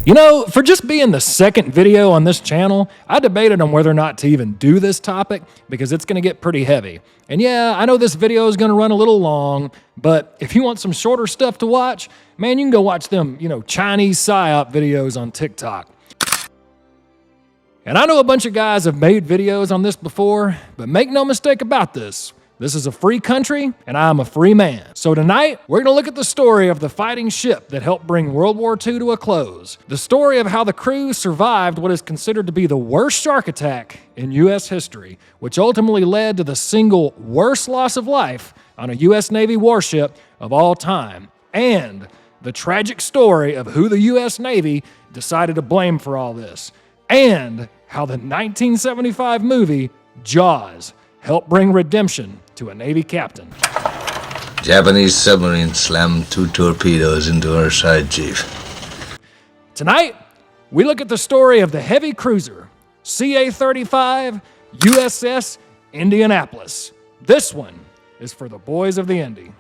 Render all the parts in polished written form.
You know, for just being the second video on this channel, I debated on whether or not to even do this topic because it's going to get pretty heavy. And yeah, I know this video is going to run a little long, but if you want some shorter stuff to watch, man, you can go watch them, Chinese PSYOP videos on TikTok. And I know a bunch of guys have made videos on this before, but make no mistake about this. This is a free country, and I'm a free man. So tonight, we're going to look at the story of the fighting ship that helped bring World War II to a close. The story of how the crew survived what is considered to be the worst shark attack in U.S. history, which ultimately led to the single worst loss of life on a U.S. Navy warship of all time. And the tragic story of who the U.S. Navy decided to blame for all this. And how the 1975 movie, Jaws, helped bring redemption to a Navy captain. Japanese submarine slammed 2 torpedoes into our side, Chief. Tonight, we look at the story of the heavy cruiser, CA-35 USS Indianapolis. This one is for the boys of the Indy.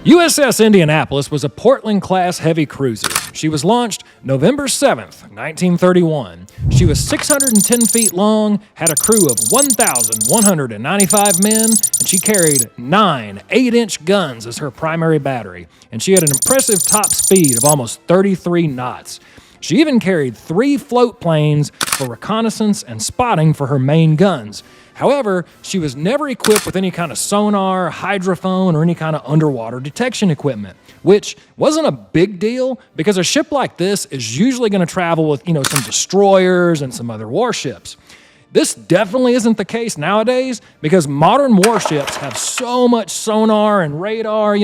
USS Indianapolis was a Portland-class heavy cruiser. She was launched November 7th, 1931. She was 610 feet long, had a crew of 1,195 men, and she carried 9 8-inch guns as her primary battery, and she had an impressive top speed of almost 33 knots. She even carried 3 float planes for reconnaissance and spotting for her main guns. However, she was never equipped with any kind of sonar, hydrophone, or any kind of underwater detection equipment, which wasn't a big deal because a ship like this is usually going to travel with, some destroyers and some other warships. This definitely isn't the case nowadays because modern warships have so much sonar and radar,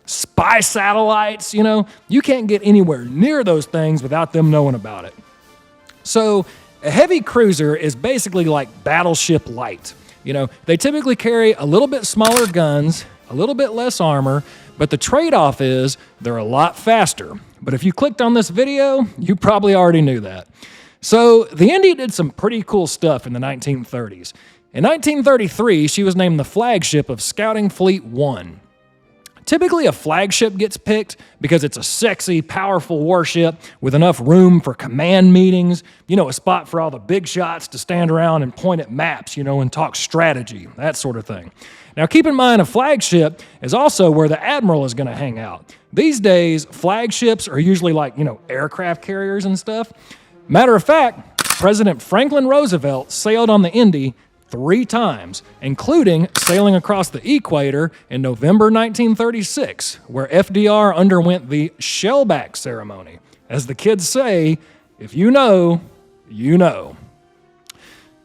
spy satellites, you can't get anywhere near those things without them knowing about it. So, a heavy cruiser is basically like battleship light. They typically carry a little bit smaller guns, a little bit less armor, but the trade-off is they're a lot faster. But if you clicked on this video, you probably already knew that. So the Indy did some pretty cool stuff in the 1930s. In 1933, she was named the flagship of Scouting Fleet 1. Typically, a flagship gets picked because it's a sexy, powerful warship with enough room for command meetings, a spot for all the big shots to stand around and point at maps, and talk strategy, that sort of thing. Now, keep in mind, a flagship is also where the admiral is going to hang out. These days, flagships are usually like, aircraft carriers and stuff. Matter of fact, President Franklin Roosevelt sailed on the Indy 3 times, including sailing across the equator in November 1936, where FDR underwent the shellback ceremony. As the kids say, if you know, you know.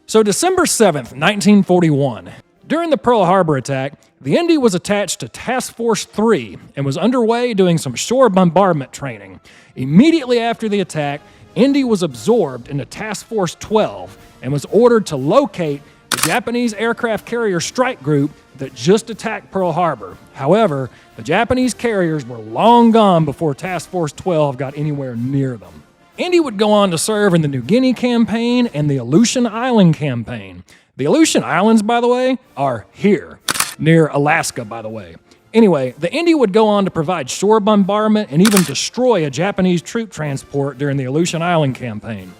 So December 7th, 1941, during the Pearl Harbor attack, the Indy was attached to Task Force 3 and was underway doing some shore bombardment training. Immediately after the attack, Indy was absorbed into Task Force 12 and was ordered to locate the Japanese aircraft carrier strike group that just attacked Pearl Harbor. However, the Japanese carriers were long gone before Task Force 12 got anywhere near them. Indy would go on to serve in the New Guinea campaign and the Aleutian Island campaign. The Aleutian Islands, by the way, are here, near Alaska, by the way. Anyway, the Indy would go on to provide shore bombardment and even destroy a Japanese troop transport during the Aleutian Island campaign.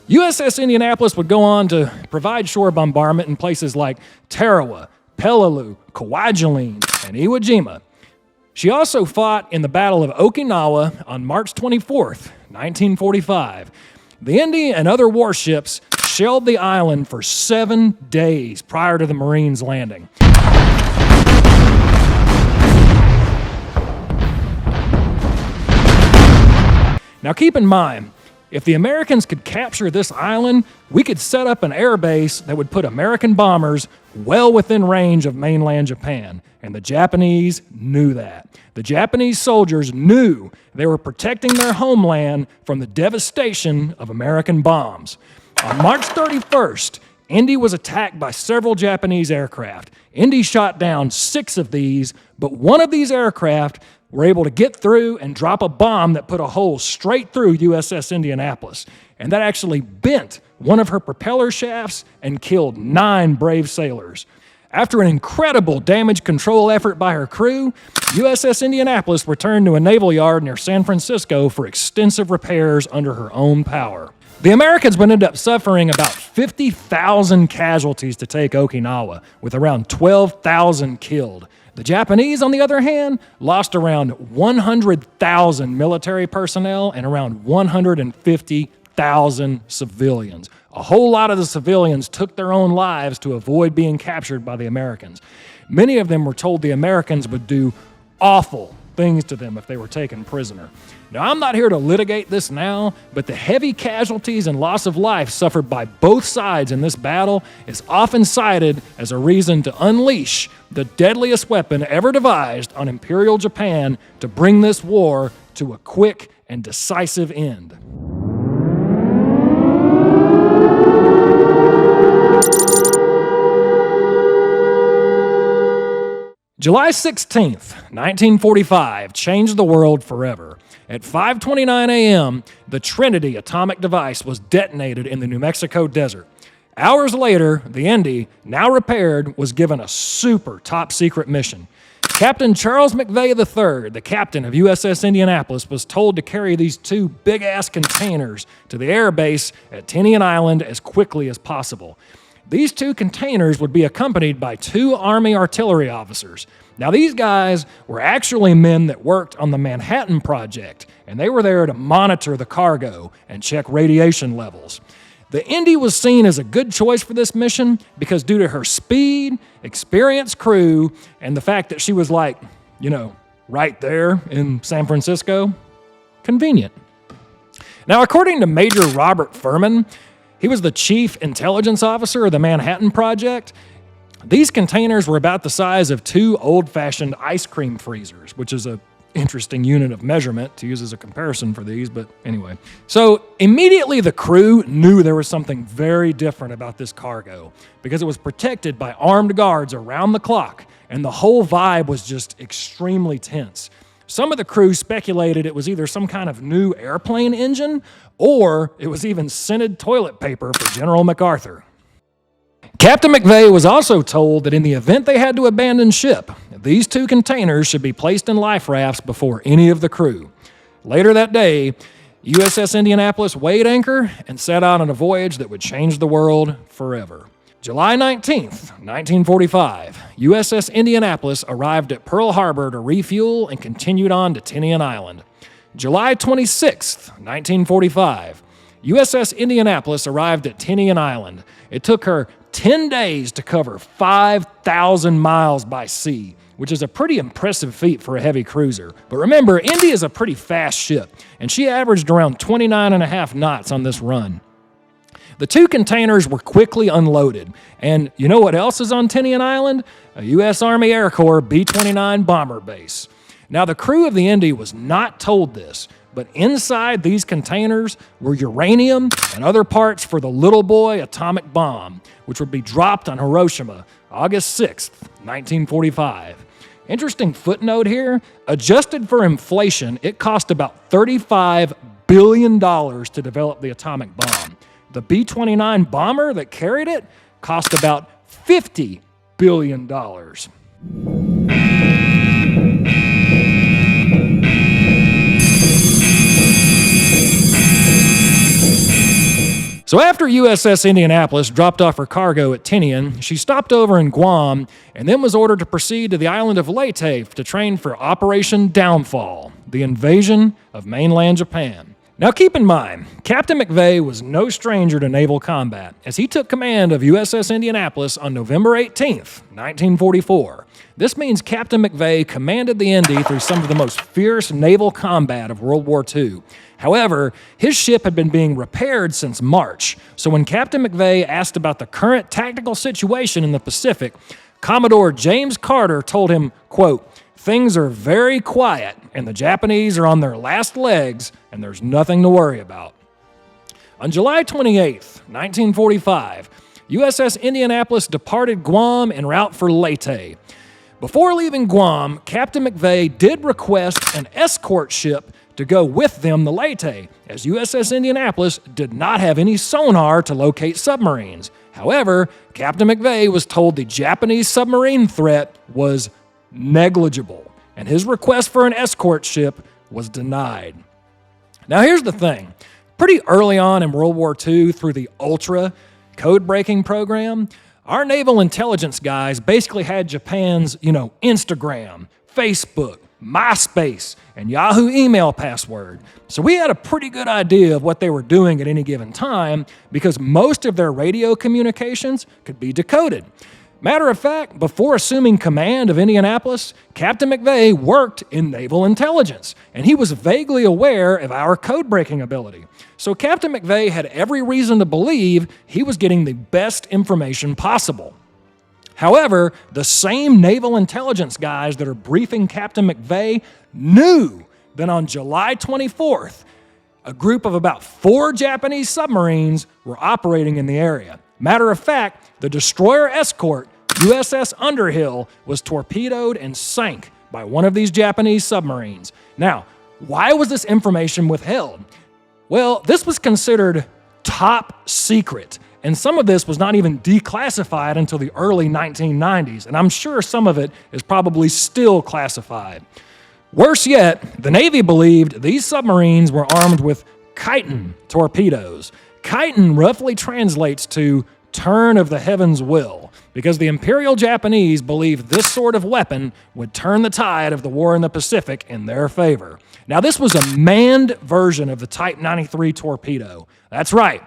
USS Indianapolis would go on to provide shore bombardment in places like Tarawa, Peleliu, Kwajalein, and Iwo Jima. She also fought in the Battle of Okinawa on March 24th, 1945. The Indy and other warships shelled the island for 7 days prior to the Marines landing. Now keep in mind, if the Americans could capture this island, we could set up an air base that would put American bombers well within range of mainland Japan. And the Japanese knew that. The Japanese soldiers knew they were protecting their homeland from the devastation of American bombs. On March 31st, Indy was attacked by several Japanese aircraft. Indy shot down 6 of these, but one of these aircraft were able to get through and drop a bomb that put a hole straight through USS Indianapolis. And that actually bent one of her propeller shafts and killed 9 brave sailors. After an incredible damage control effort by her crew, USS Indianapolis returned to a naval yard near San Francisco for extensive repairs under her own power. The Americans would end up suffering about 50,000 casualties to take Okinawa, with around 12,000 killed. The Japanese, on the other hand, lost around 100,000 military personnel and around 150,000 civilians. A whole lot of the civilians took their own lives to avoid being captured by the Americans. Many of them were told the Americans would do awful things to them if they were taken prisoner. Now, I'm not here to litigate this now, but the heavy casualties and loss of life suffered by both sides in this battle is often cited as a reason to unleash the deadliest weapon ever devised on Imperial Japan to bring this war to a quick and decisive end. July 16th, 1945, changed the world forever. At 5:29 a.m., the Trinity atomic device was detonated in the New Mexico desert. Hours later, the Indy, now repaired, was given a super top-secret mission. Captain Charles McVay III, the captain of USS Indianapolis, was told to carry these two big-ass containers to the air base at Tinian Island as quickly as possible. These two containers would be accompanied by two Army artillery officers. Now, these guys were actually men that worked on the Manhattan Project, and they were there to monitor the cargo and check radiation levels. The Indy was seen as a good choice for this mission because due to her speed, experienced crew, and the fact that she was right there in San Francisco, convenient. Now, according to Major Robert Furman, he was the chief intelligence officer of the Manhattan Project. These containers were about the size of two old-fashioned ice cream freezers, which is an interesting unit of measurement to use as a comparison for these, but anyway. So immediately the crew knew there was something very different about this cargo because it was protected by armed guards around the clock, and the whole vibe was just extremely tense. Some of the crew speculated it was either some kind of new airplane engine or it was even scented toilet paper for General MacArthur. Captain McVay was also told that in the event they had to abandon ship, these two containers should be placed in life rafts before any of the crew. Later that day, USS Indianapolis weighed anchor and set out on a voyage that would change the world forever. July 19th, 1945, USS Indianapolis arrived at Pearl Harbor to refuel and continued on to Tinian Island. July 26th, 1945, USS Indianapolis arrived at Tinian Island. It took her 10 days to cover 5,000 miles by sea, which is a pretty impressive feat for a heavy cruiser. But remember, Indy is a pretty fast ship, and she averaged around 29.5 knots on this run. The two containers were quickly unloaded, and you know what else is on Tinian Island? A U.S. Army Air Corps B-29 bomber base. Now, the crew of the Indy was not told this, but inside these containers were uranium and other parts for the Little Boy atomic bomb, which would be dropped on Hiroshima August 6th, 1945. Interesting footnote here, adjusted for inflation, it cost about $35 billion to develop the atomic bomb. The B-29 bomber that carried it cost about $50 billion. So after USS Indianapolis dropped off her cargo at Tinian, she stopped over in Guam and then was ordered to proceed to the island of Leyte to train for Operation Downfall, the invasion of mainland Japan. Now keep in mind, Captain McVay was no stranger to naval combat, as he took command of USS Indianapolis on November 18th, 1944. This means Captain McVay commanded the Indy through some of the most fierce naval combat of World War II. However, his ship had been being repaired since March, so when Captain McVay asked about the current tactical situation in the Pacific, Commodore James Carter told him, quote, "Things are very quiet, and the Japanese are on their last legs, and there's nothing to worry about." On July 28th, 1945, USS Indianapolis departed Guam en route for Leyte. Before leaving Guam, Captain McVay did request an escort ship to go with them to Leyte, as USS Indianapolis did not have any sonar to locate submarines. However, Captain McVeigh was told the Japanese submarine threat was negligible, and his request for an escort ship was denied. Now here's the thing. Pretty early on in World War II, through the Ultra code-breaking program, our naval intelligence guys basically had Japan's, Instagram, Facebook, MySpace, and Yahoo email password. So we had a pretty good idea of what they were doing at any given time because most of their radio communications could be decoded. Matter of fact, before assuming command of Indianapolis, Captain McVeigh worked in naval intelligence, and he was vaguely aware of our code-breaking ability. So Captain McVeigh had every reason to believe he was getting the best information possible. However, the same naval intelligence guys that are briefing Captain McVeigh knew that on July 24th, a group of about 4 Japanese submarines were operating in the area. Matter of fact, the destroyer escort, USS Underhill, was torpedoed and sank by one of these Japanese submarines. Now, why was this information withheld? Well, this was considered top secret, and some of this was not even declassified until the early 1990s, and I'm sure some of it is probably still classified. Worse yet, the Navy believed these submarines were armed with chitin torpedoes. Chitin roughly translates to turn of the heavens will, because the Imperial Japanese believed this sort of weapon would turn the tide of the war in the Pacific in their favor. Now, this was a manned version of the Type 93 torpedo. That's right.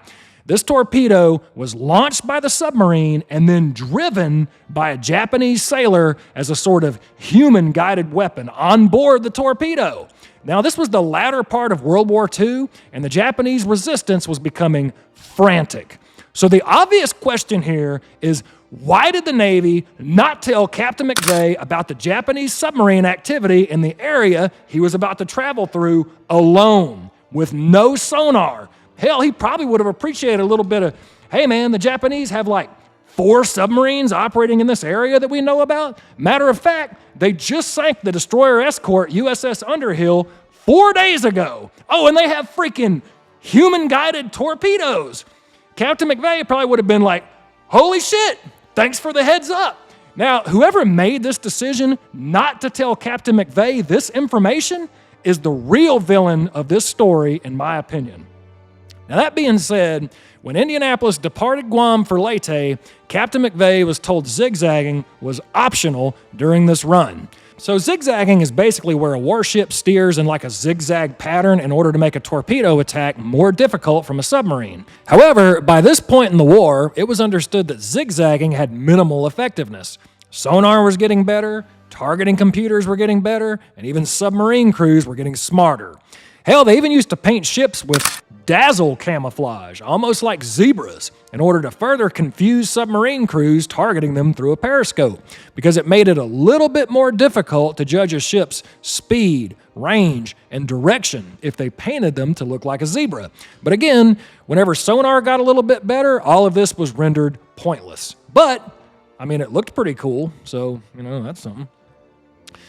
This torpedo was launched by the submarine and then driven by a Japanese sailor as a sort of human-guided weapon on board the torpedo. Now, this was the latter part of World War II, and the Japanese resistance was becoming frantic. So the obvious question here is, why did the Navy not tell Captain McVeigh about the Japanese submarine activity in the area he was about to travel through alone, with no sonar? Hell, he probably would have appreciated a little bit of, hey man, the Japanese have like 4 submarines operating in this area that we know about. Matter of fact, they just sank the destroyer escort USS Underhill 4 days ago. Oh, and they have freaking human-guided torpedoes. Captain McVeigh probably would have been like, holy shit, thanks for the heads up. Now, whoever made this decision not to tell Captain McVeigh this information is the real villain of this story, in my opinion. Now, that being said, when Indianapolis departed Guam for Leyte, Captain McVeigh was told zigzagging was optional during this run. So zigzagging is basically where a warship steers in like a zigzag pattern in order to make a torpedo attack more difficult from a submarine. However, by this point in the war, it was understood that zigzagging had minimal effectiveness. Sonar was getting better, targeting computers were getting better, and even submarine crews were getting smarter. Hell, they even used to paint ships with dazzle camouflage, almost like zebras, in order to further confuse submarine crews targeting them through a periscope, because it made it a little bit more difficult to judge a ship's speed, range, and direction if they painted them to look like a zebra. But again, whenever sonar got a little bit better, all of this was rendered pointless. But, I mean, it looked pretty cool, so, that's something.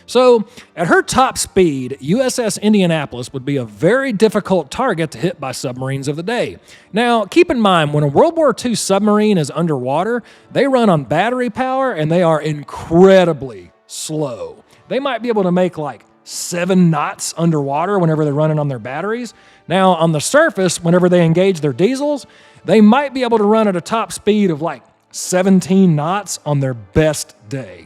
So, at her top speed, USS Indianapolis would be a very difficult target to hit by submarines of the day. Now, keep in mind, when a World War II submarine is underwater, they run on battery power and they are incredibly slow. They might be able to make like 7 knots underwater whenever they're running on their batteries. Now, on the surface, whenever they engage their diesels, they might be able to run at a top speed of like 17 knots on their best day.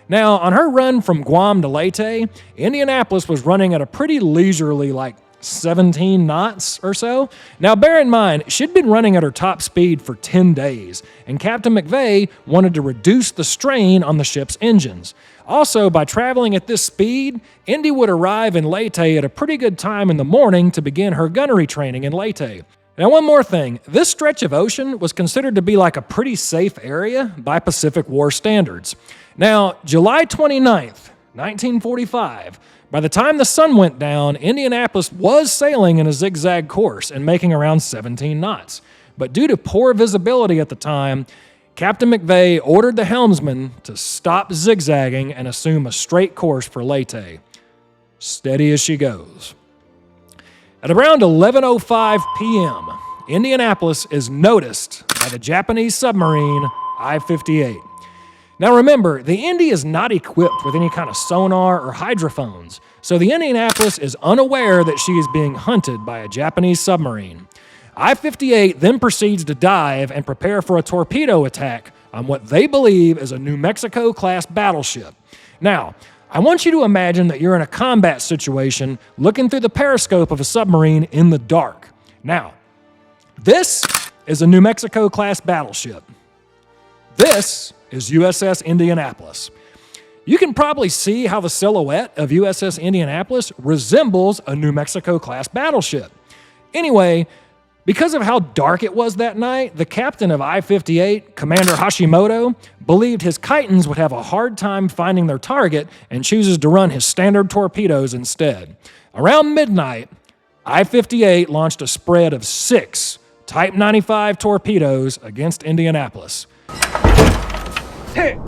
Now, on her run from Guam to Leyte, Indianapolis was running at a pretty leisurely, like 17 knots or so. Now, bear in mind, she'd been running at her top speed for 10 days, and Captain McVeigh wanted to reduce the strain on the ship's engines. Also, by traveling at this speed, Indy would arrive in Leyte at a pretty good time in the morning to begin her gunnery training in Leyte. Now, one more thing. This stretch of ocean was considered to be like a pretty safe area by Pacific War standards. Now, July 29th, 1945, by the time the sun went down, Indianapolis was sailing in a zigzag course and making around 17 knots. But due to poor visibility at the time, Captain McVeigh ordered the helmsman to stop zigzagging and assume a straight course for Leyte. Steady as she goes. At around 11:05 p.m., Indianapolis is noticed by the Japanese submarine I-58. Now remember, the Indy is not equipped with any kind of sonar or hydrophones, so the Indianapolis is unaware that she is being hunted by a Japanese submarine. I-58 then proceeds to dive and prepare for a torpedo attack on what they believe is a New Mexico-class battleship. Now, I want you to imagine that you're in a combat situation looking through the periscope of a submarine in the dark. Now, this is a New Mexico-class battleship. This is USS Indianapolis. You can probably see how the silhouette of USS Indianapolis resembles a New Mexico-class battleship. Anyway, because of how dark it was that night, the captain of I-58, Commander Hashimoto, believed his Kitons would have a hard time finding their target and chooses to run his standard torpedoes instead. Around midnight, I-58 launched a spread of 6 Type 95 torpedoes against Indianapolis. Hey!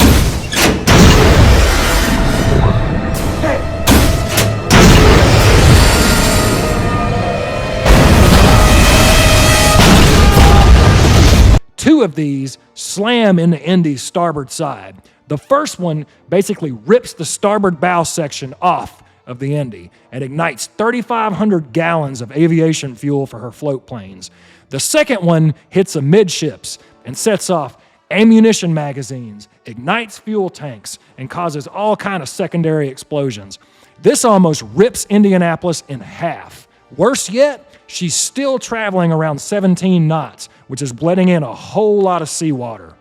Two of these slam into Indy's starboard side. The first one basically rips the starboard bow section off of the Indy and ignites 3,500 gallons of aviation fuel for her float planes. The second one hits amidships and sets off ammunition magazines, ignites fuel tanks, and causes all kinds of secondary explosions. This almost rips Indianapolis in half. Worse yet, she's still traveling around 17 knots, which is letting in a whole lot of seawater.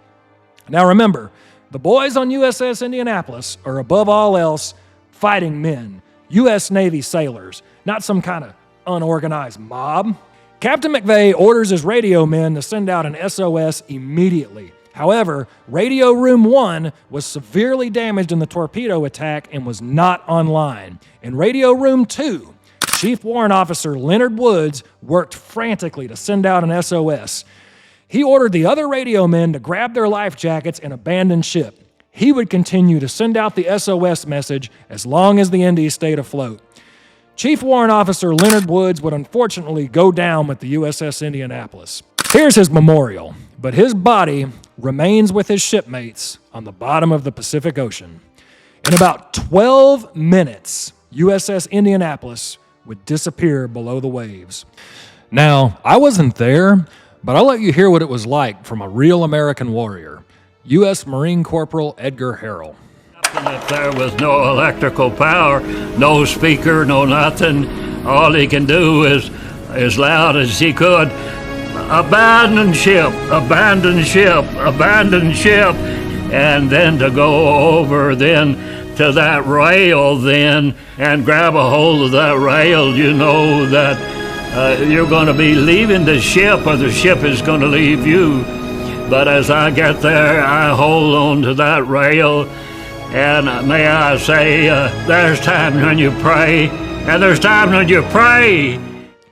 Now remember, the boys on USS Indianapolis are above all else fighting men, U.S. Navy sailors, not some kind of unorganized mob. Captain McVeigh orders his radio men to send out an SOS immediately. However, Radio Room 1 was severely damaged in the torpedo attack and was not online. In Radio Room 2, Chief Warrant Officer Leonard Woods worked frantically to send out an SOS. He ordered the other radio men to grab their life jackets and abandon ship. He would continue to send out the SOS message as long as the Indy stayed afloat. Chief Warrant Officer Leonard Woods would unfortunately go down with the USS Indianapolis. Here's his memorial, but his body remains with his shipmates on the bottom of the Pacific Ocean. In about 12 minutes, USS Indianapolis would disappear below the waves. Now, I wasn't there, but I'll let you hear what it was like from a real American warrior, U.S. Marine Corporal Edgar Harrell. If there was no electrical power, no speaker, no nothing, all he can do is as loud as he could, abandon ship, abandon ship, abandon ship, and then to go over then to that rail then and grab a hold of that rail, you know that you're going to be leaving the ship or the ship is going to leave you. But as I get there, I hold on to that rail, and may I say, there's times when you pray, and there's times when you pray.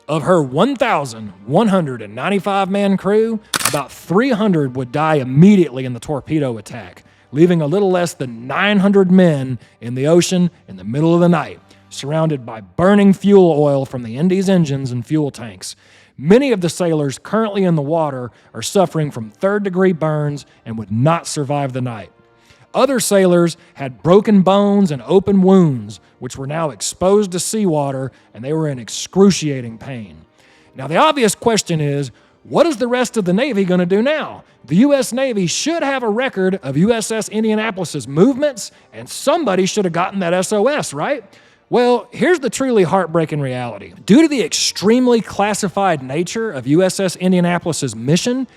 Of her 1,195-man crew, about 300 would die immediately in the torpedo attack, leaving a little less than 900 men in the ocean in the middle of the night, surrounded by burning fuel oil from the Indy's engines and fuel tanks. Many of the sailors currently in the water are suffering from third-degree burns and would not survive the night. Other sailors had broken bones and open wounds, which were now exposed to seawater, and they were in excruciating pain. Now, the obvious question is, what is the rest of the Navy going to do now? The U.S. Navy should have a record of USS Indianapolis's movements, and somebody should have gotten that SOS, right? Well, here's the truly heartbreaking reality. Due to the extremely classified nature of USS Indianapolis's mission,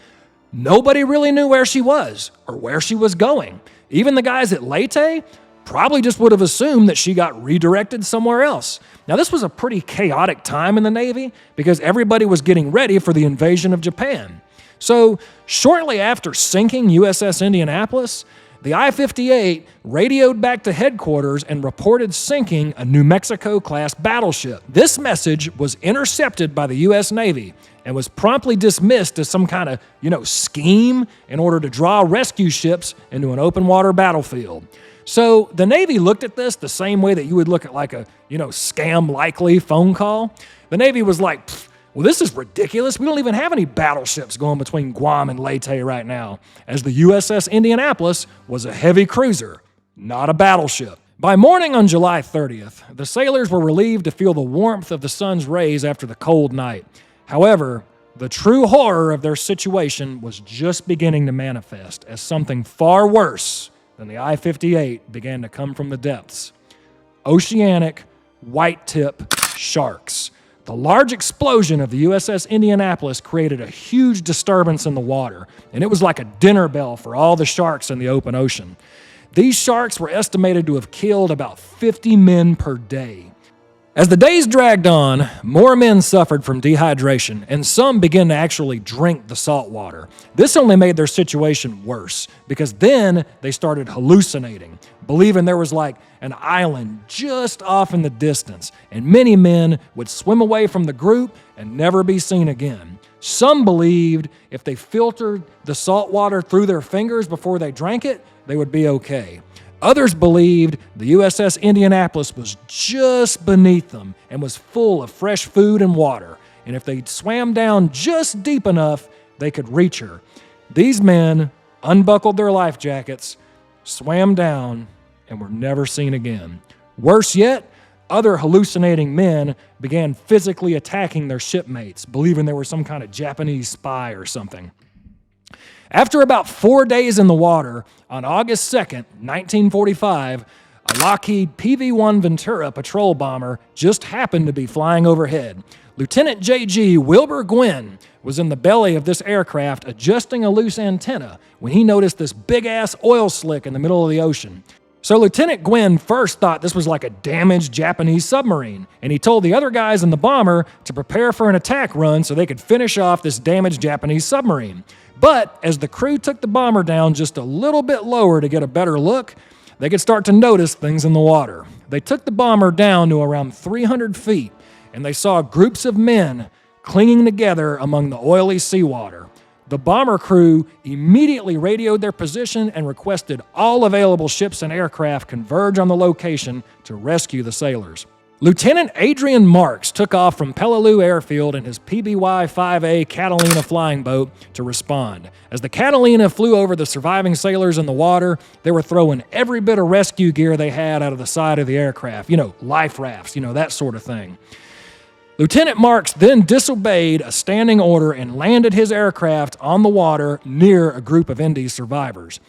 nobody really knew where she was or where she was going. Even the guys at Leyte probably just would have assumed that she got redirected somewhere else. Now, this was a pretty chaotic time in the Navy because everybody was getting ready for the invasion of Japan. So, shortly after sinking USS Indianapolis, the I-58 radioed back to headquarters and reported sinking a New Mexico-class battleship. This message was intercepted by the U.S. Navy and was promptly dismissed as some kind of, scheme in order to draw rescue ships into an open water battlefield. So the Navy looked at this the same way that you would look at like a, scam likely phone call. The Navy was like, well, this is ridiculous. We don't even have any battleships going between Guam and Leyte right now, as the USS Indianapolis was a heavy cruiser, not a battleship. By morning on July 30th, the sailors were relieved to feel the warmth of the sun's rays after the cold night. However, the true horror of their situation was just beginning to manifest as something far worse than the I-58 began to come from the depths. Oceanic white-tip sharks. The large explosion of the USS Indianapolis created a huge disturbance in the water, and it was like a dinner bell for all the sharks in the open ocean. These sharks were estimated to have killed about 50 men per day. As the days dragged on, more men suffered from dehydration, and some began to actually drink the salt water. This only made their situation worse, because then they started hallucinating, believing there was like an island just off in the distance, and many men would swim away from the group and never be seen again. Some believed if they filtered the salt water through their fingers before they drank it, they would be okay. Others believed the USS Indianapolis was just beneath them and was full of fresh food and water, and if they swam down just deep enough, they could reach her. These men unbuckled their life jackets, swam down, and were never seen again. Worse yet, other hallucinating men began physically attacking their shipmates, believing they were some kind of Japanese spy or something. After about 4 days in the water, on August 2nd, 1945, a Lockheed PV-1 Ventura patrol bomber just happened to be flying overhead. Lieutenant J.G. Wilbur Gwynn was in the belly of this aircraft adjusting a loose antenna when he noticed this big-ass oil slick in the middle of the ocean. So Lieutenant Gwynn first thought this was like a damaged Japanese submarine, and he told the other guys in the bomber to prepare for an attack run so they could finish off this damaged Japanese submarine. But as the crew took the bomber down just a little bit lower to get a better look, they could start to notice things in the water. They took the bomber down to around 300 feet, and they saw groups of men clinging together among the oily seawater. The bomber crew immediately radioed their position and requested all available ships and aircraft converge on the location to rescue the sailors. Lieutenant Adrian Marks took off from Peleliu Airfield in his PBY-5A Catalina flying boat to respond. As the Catalina flew over the surviving sailors in the water, they were throwing every bit of rescue gear they had out of the side of the aircraft. Life rafts, that sort of thing. Lieutenant Marks then disobeyed a standing order and landed his aircraft on the water near a group of Indy survivors.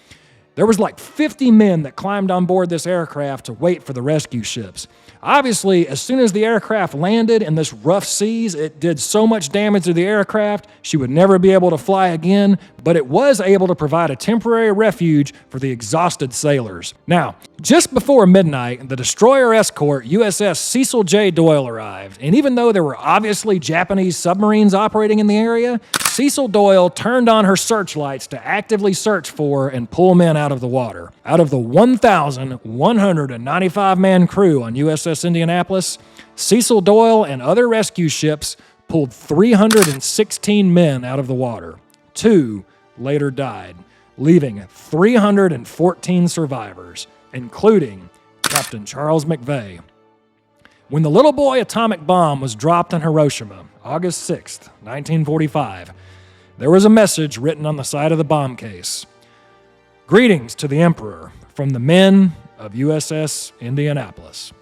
There was like 50 men that climbed on board this aircraft to wait for the rescue ships. Obviously, as soon as the aircraft landed in this rough seas, it did so much damage to the aircraft, she would never be able to fly again, but it was able to provide a temporary refuge for the exhausted sailors. Now, just before midnight, the destroyer escort USS Cecil J. Doyle arrived, and even though there were obviously Japanese submarines operating in the area, Cecil Doyle turned on her searchlights to actively search for and pull men out of the water. Out of the 1,195-man crew on USS Indianapolis, Cecil Doyle and other rescue ships pulled 316 men out of the water. 2 later died, leaving 314 survivors, including Captain Charles McVeigh. When the little boy atomic bomb was dropped on Hiroshima, August 6, 1945, there was a message written on the side of the bomb case. Greetings to the Emperor from the men of USS Indianapolis.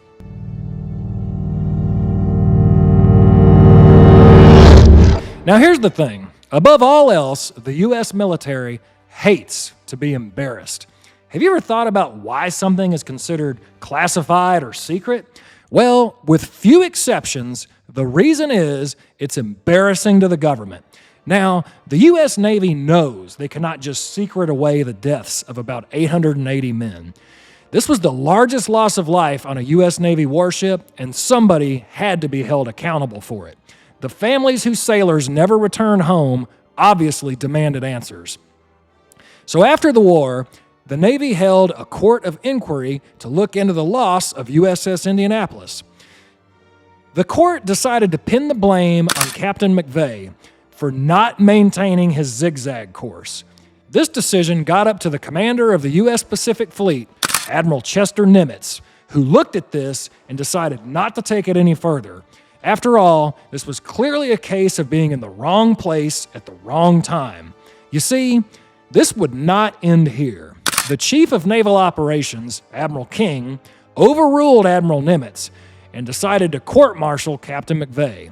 Now here's the thing. Above all else, the U.S. military hates to be embarrassed. Have you ever thought about why something is considered classified or secret? Well, with few exceptions, the reason is it's embarrassing to the government. Now, the U.S. Navy knows they cannot just secret away the deaths of about 880 men. This was the largest loss of life on a U.S. Navy warship, and somebody had to be held accountable for it. The families whose sailors never returned home obviously demanded answers. So after the war, the Navy held a court of inquiry to look into the loss of USS Indianapolis. The court decided to pin the blame on Captain McVeigh for not maintaining his zigzag course. This decision got up to the commander of the U.S. Pacific Fleet, Admiral Chester Nimitz, who looked at this and decided not to take it any further. After all, this was clearly a case of being in the wrong place at the wrong time. You see, this would not end here. The Chief of Naval Operations, Admiral King, overruled Admiral Nimitz and decided to court-martial Captain McVeigh.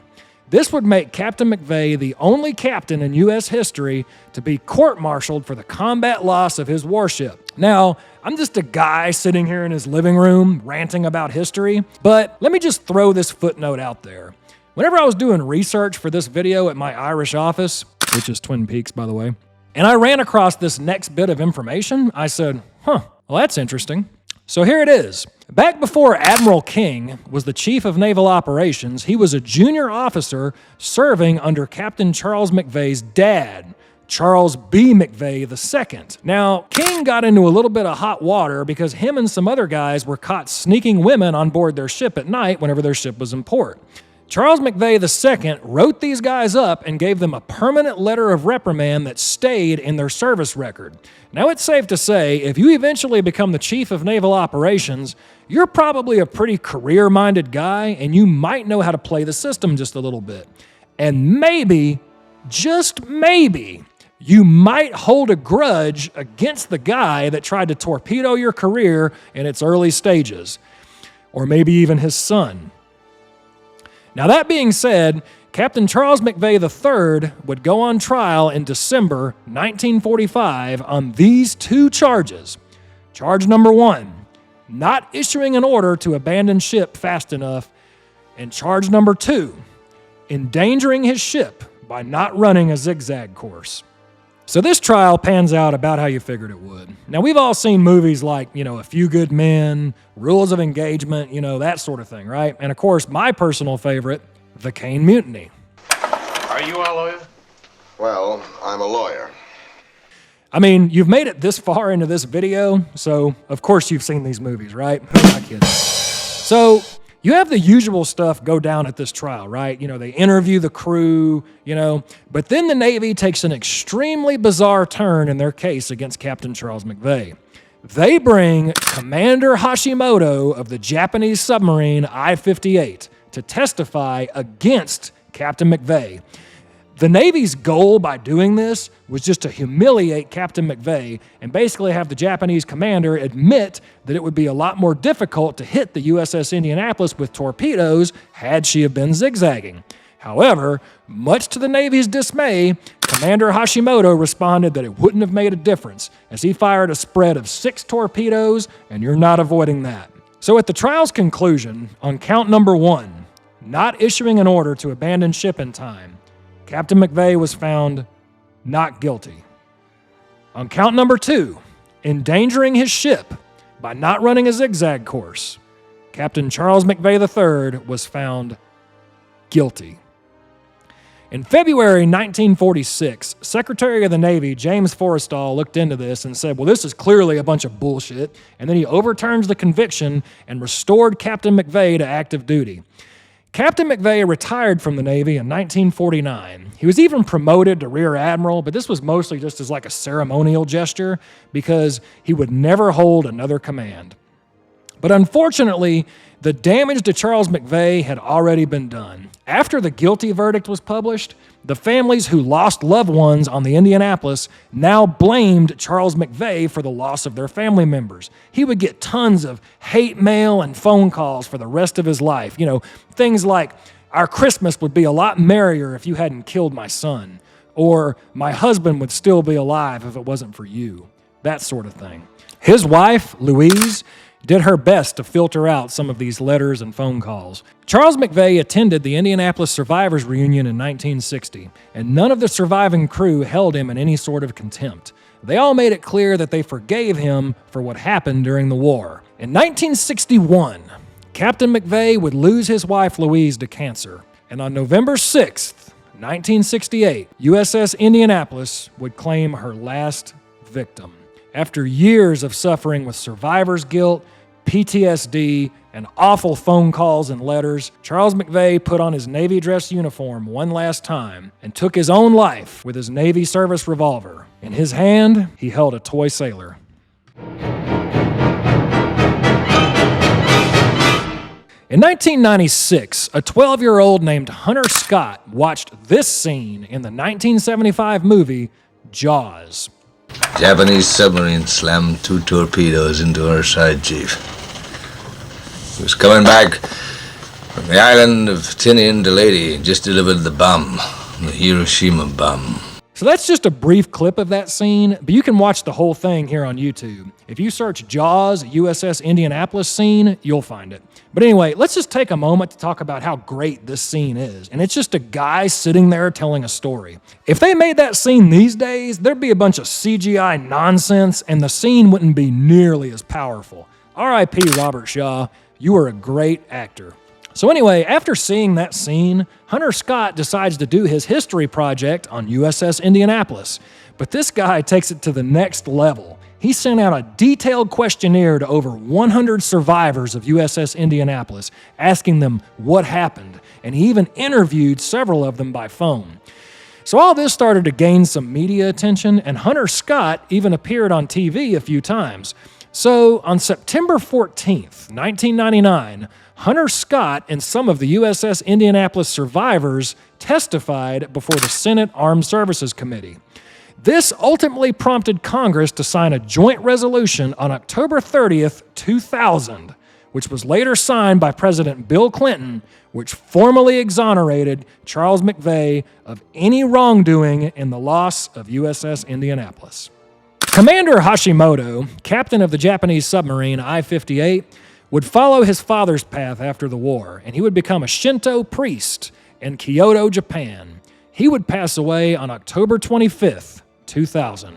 This would make Captain McVeigh the only captain in U.S. history to be court-martialed for the combat loss of his warship. Now, I'm just a guy sitting here in his living room ranting about history, but let me just throw this footnote out there. Whenever I was doing research for this video at my Irish office, which is Twin Peaks, by the way, and I ran across this next bit of information, I said, well, that's interesting. So here it is. Back before Admiral King was the Chief of Naval Operations, he was a junior officer serving under Captain Charles McVeigh's dad, Charles B. McVeigh II. Now, King got into a little bit of hot water because him and some other guys were caught sneaking women on board their ship at night whenever their ship was in port. Charles McVeigh II wrote these guys up and gave them a permanent letter of reprimand that stayed in their service record. Now, it's safe to say, if you eventually become the Chief of Naval Operations, you're probably a pretty career-minded guy, and you might know how to play the system just a little bit. And maybe, just maybe, you might hold a grudge against the guy that tried to torpedo your career in its early stages, or maybe even his son. Now, that being said, Captain Charles McVeigh III would go on trial in December 1945 on these two charges. Charge number 1, not issuing an order to abandon ship fast enough, and charge number 2, endangering his ship by not running a zigzag course. So this trial pans out about how you figured it would. Now, we've all seen movies like, A Few Good Men, Rules of Engagement, that sort of thing, right? And of course, my personal favorite, The Caine Mutiny. Are you a lawyer? Well, I'm a lawyer. I mean, you've made it this far into this video, so of course you've seen these movies, right? Who am I kidding? So, you have the usual stuff go down at this trial, right? They interview the crew, but then the Navy takes an extremely bizarre turn in their case against Captain Charles McVeigh. They bring Commander Hashimoto of the Japanese submarine I-58 to testify against Captain McVeigh. The Navy's goal by doing this was just to humiliate Captain McVeigh and basically have the Japanese commander admit that it would be a lot more difficult to hit the USS Indianapolis with torpedoes had she have been zigzagging. However, much to the Navy's dismay, Commander Hashimoto responded that it wouldn't have made a difference, as he fired a spread of 6 torpedoes, and you're not avoiding that. So at the trial's conclusion, on count number 1, not issuing an order to abandon ship in time, Captain McVeigh was found not guilty. On count number 2, endangering his ship by not running a zigzag course, Captain Charles McVeigh III was found guilty. In February 1946, Secretary of the Navy James Forrestal looked into this and said, well, this is clearly a bunch of bullshit, and then he overturns the conviction and restored Captain McVeigh to active duty. Captain McVeigh retired from the Navy in 1949. He was even promoted to Rear Admiral, but this was mostly just as like a ceremonial gesture because he would never hold another command. But unfortunately, the damage to Charles McVeigh had already been done. After the guilty verdict was published, the families who lost loved ones on the Indianapolis now blamed Charles McVeigh for the loss of their family members. He would get tons of hate mail and phone calls for the rest of his life. Things like, our Christmas would be a lot merrier if you hadn't killed my son, or my husband would still be alive if it wasn't for you, that sort of thing. His wife, Louise, did her best to filter out some of these letters and phone calls. Charles McVeigh attended the Indianapolis Survivors Reunion in 1960, and none of the surviving crew held him in any sort of contempt. They all made it clear that they forgave him for what happened during the war. In 1961, Captain McVeigh would lose his wife Louise to cancer, and on November 6th, 1968, USS Indianapolis would claim her last victim. After years of suffering with survivor's guilt, PTSD, and awful phone calls and letters, Charles McVeigh put on his Navy dress uniform one last time and took his own life with his Navy service revolver. In his hand, he held a toy sailor. In 1996, a 12-year-old named Hunter Scott watched this scene in the 1975 movie Jaws. Japanese submarine slammed 2 torpedoes into our side, Chief. He was coming back from the island of Tinian to Leyte, just delivered the bomb, the Hiroshima bomb. So that's just a brief clip of that scene, but you can watch the whole thing here on YouTube. If you search Jaws USS Indianapolis scene, you'll find it. But anyway, let's just take a moment to talk about how great this scene is. And it's just a guy sitting there telling a story. If they made that scene these days, there'd be a bunch of CGI nonsense, and the scene wouldn't be nearly as powerful. R.I.P. Robert Shaw, you were a great actor. So anyway, after seeing that scene, Hunter Scott decides to do his history project on USS Indianapolis. But this guy takes it to the next level. He sent out a detailed questionnaire to over 100 survivors of USS Indianapolis, asking them what happened, and he even interviewed several of them by phone. So all this started to gain some media attention, and Hunter Scott even appeared on TV a few times. So on September 14th, 1999, Hunter Scott and some of the USS Indianapolis survivors testified before the Senate Armed Services Committee. This ultimately prompted Congress to sign a joint resolution on October 30th, 2000, which was later signed by President Bill Clinton, which formally exonerated Charles McVeigh of any wrongdoing in the loss of USS Indianapolis. Commander Hashimoto, captain of the Japanese submarine I-58, would follow his father's path after the war, and he would become a Shinto priest in Kyoto, Japan. He would pass away on October 25th, 2000.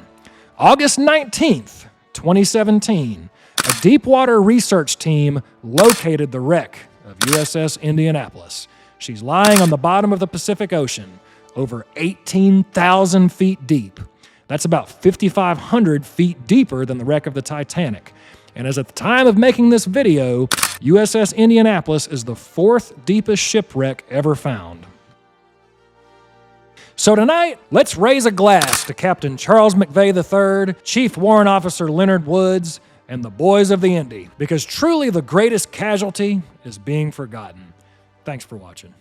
August 19th, 2017, a deepwater research team located the wreck of USS Indianapolis. She's lying on the bottom of the Pacific Ocean, over 18,000 feet deep. That's about 5,500 feet deeper than the wreck of the Titanic. And as at the time of making this video, USS Indianapolis is the 4th deepest shipwreck ever found. So tonight, let's raise a glass to Captain Charles McVeigh III, Chief Warrant Officer Leonard Woods, and the boys of the Indy, because truly the greatest casualty is being forgotten. Thanks for watching.